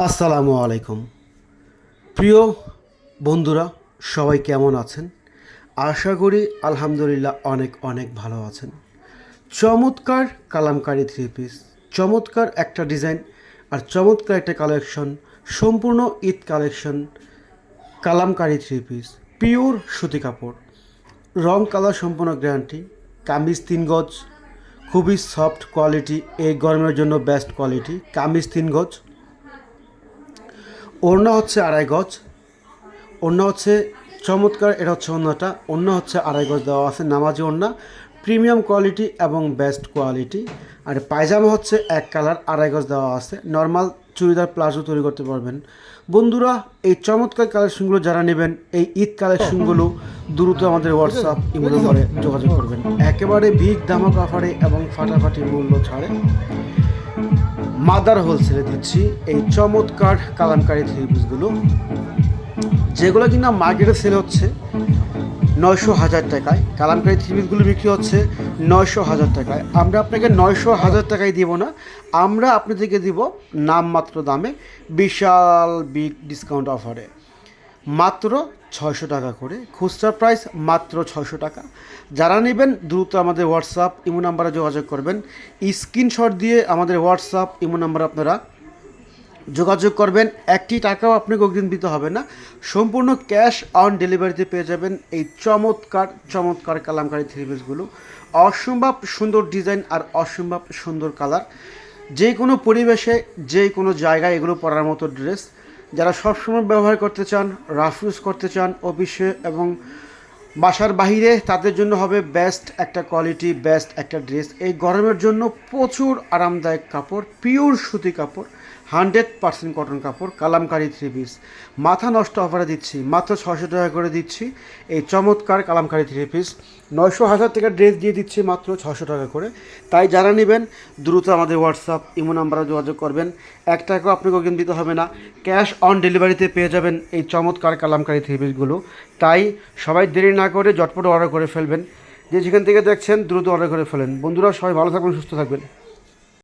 আসসালামু আলাইকুম। প্রিয় বন্ধুরা, সবাই কেমন আছেন? আশা করি আলহামদুলিল্লাহ অনেক অনেক ভালো আছেন। চমৎকার কালামকারী থ্রি পিস, চমৎকার একটা ডিজাইন আর চমৎকার একটা কালেকশন, সম্পূর্ণ Eid collection. Kalamkari three piece, pure সুতি কাপড়, রং কালার সম্পূর্ণ গ্যারান্টি। কামিজ 3 গজ, খুবই সফট কোয়ালিটি, এই গরমের জন্য বেস্ট কোয়ালিটি। কামিজ 3 গজ, ওড়না হচ্ছে 2.5 গজ। ওড়না হচ্ছে চমৎকার, এটা হচ্ছে ওড়নাটা। ওড়না হচ্ছে 2.5 গজ দেওয়া আছে, নামাজি ওড়না, প্রিমিয়াম কোয়ালিটি এবং বেস্ট কোয়ালিটি। আর পায়জামা হচ্ছে 1 কালার, 2.5 গজ দেওয়া আছে। নর্মাল চুড়িদার প্লাজো তৈরি করতে পারবেন। বন্ধুরা, এই চমৎকার কালেকশনগুলো যারা নেবেন, এই ঈদ কালেকশনগুলো দ্রুত আমাদের হোয়াটসঅ্যাপ ইমো নম্বরে যোগাযোগ করবেন। একেবারে বিগ ধামাক অফারে এবং ফাটাফাটি মূল্য ছাড়ে মাদার হোলসেলে দিচ্ছি এই চমৎকার কালামকারী থ্রি পিসগুলো, যেগুলো কিনা মার্কেটে সেল হচ্ছে 900,000 টাকায়। কালামকারী থ্রি পিসগুলো বিক্রি হচ্ছে 900,000 টাকায়। আমরা আপনাকে 900,000 টাকায় দিব না, আমরা আপনাদেরকে দিব নামমাত্র দামে, বিশাল বিগ ডিসকাউন্ট অফারে মাত্র 600 টাকা করে। খুচরা প্রাইস মাত্র 600 টাকা। যারা নেবেন দ্রুত আমাদের হোয়াটসঅ্যাপ ইমো নাম্বারে যোগাযোগ করবেন। স্ক্রিনশট দিয়ে আমাদের হোয়াটসঅ্যাপ ইমো নাম্বারে আপনারা যোগাযোগ করবেন। একটি টাকাও আপনাকে অগ্রিম দিতে হবে না, সম্পূর্ণ ক্যাশ অন ডেলিভারিতে পেয়ে যাবেন এই চমৎকার চমৎকার কালামকারী থ্রি পিসগুলো। অসম্ভব সুন্দর ডিজাইন আর অসম্ভব সুন্দর কালার। যে কোনো পরিবেশে, যে কোনো জায়গায় এগুলো পরার মতো ড্রেস। যারা সবসময় ব্যবহার করতে চান, রাফ ইউজ করতে চান অফিসে এবং বাসার বাহিরে, তাদের জন্য হবে বেস্ট একটা কোয়ালিটি, বেস্ট একটা ড্রেস। এই গরমের জন্য প্রচুর আরামদায়ক কাপড়, পিওর সুতি কাপড়, 100% কটন কাপড়, কালামকারী থ্রি পিস। মাথা নষ্ট অফারে দিচ্ছি, মাত্র 600 টাকা করে দিচ্ছি এই চমৎকার কালামকারী থ্রি পিস। 900,000 টাকার ড্রেস দিয়ে দিচ্ছি মাত্র 600 টাকা করে। তাই যারা নেবেন দ্রুত আমাদের হোয়াটসঅ্যাপ ইমো নাম্বারে যোগাযোগ করবেন। 1 টাকাও আপনাকে অগ্রিম দিতে হবে না, ক্যাশ অন ডেলিভারিতে পেয়ে যাবেন এই চমৎকার কালামকারী থ্রি পিসগুলো। তাই সবাই দেরি না করে ঝটপট অর্ডার করে ফেলবেন। যে যেখান থেকে দেখছেন দ্রুত অর্ডার করে ফেলেন। বন্ধুরা, সবাই ভালো থাকবেন, সুস্থ থাকবেন।